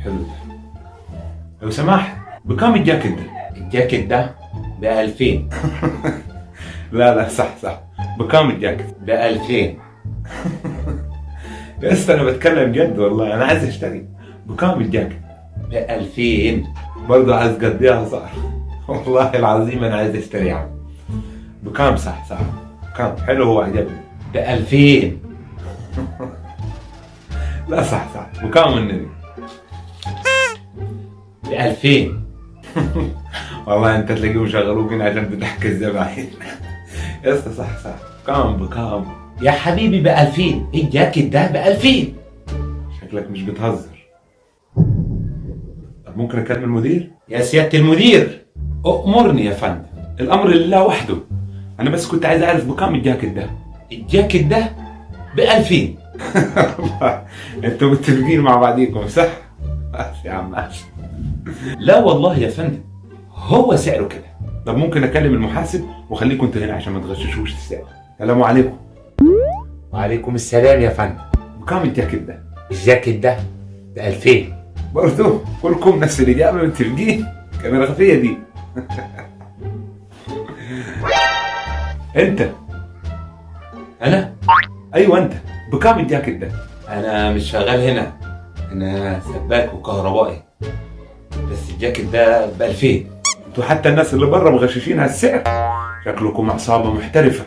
حلو ده. لو سمحت، بكام الجاكيت ده؟ الجاكيت ده ب2000. لا صح. بكام الجاكيت؟ ب2000. يا اسطى انا بتكلم جد والله، انا عايز اشتري. بكام الجاكيت؟ ب2000. برضه عايز قضيها صح. والله العظيم انا عايز اشتري يا عم. بكام؟ صح. بكام؟ حلو، هو عجبني. ب2000. لا صح. بكام النبي؟ ب2000. والله انت تلاقيهم شغلوك هنا عشان تضحك الزباين. يا اسطى صح. بكام؟ يا حبيبي ب2000. الجاكيت ده ب2000. شكلك مش بتهزر. طب ممكن اكلم المدير؟ يا سيادة المدير. أؤمرني يا فندم. الأمر لله وحده. أنا بس كنت عايز أعرف بكام الجاكيت ده. الجاكيت ده ب2000. أنتوا متفقين مع بعضيكم صح؟ ماشي يا عم ماشي. لا والله يا فندم، هو سعره كده. طب ممكن أكلم المحاسب وخليكم أنتوا هنا عشان ما تغششوش السعر. السلام عليكم. وعليكم السلام يا فندم. بكام الجاكيت ده؟ الجاكيت ده ب2000. برضه كلكم نفس الإجابة، متفقين؟ كان الغفية دي. أنت. أنا؟ أيوه أنت. بكام الجاكيت ده؟ أنا مش شغال هنا، أنا سباك وكهربائي، بس الجاكيت ده ب2000. انتوا حتى الناس اللي بره مغششين على السعر. شكلكم عصابة محترفة.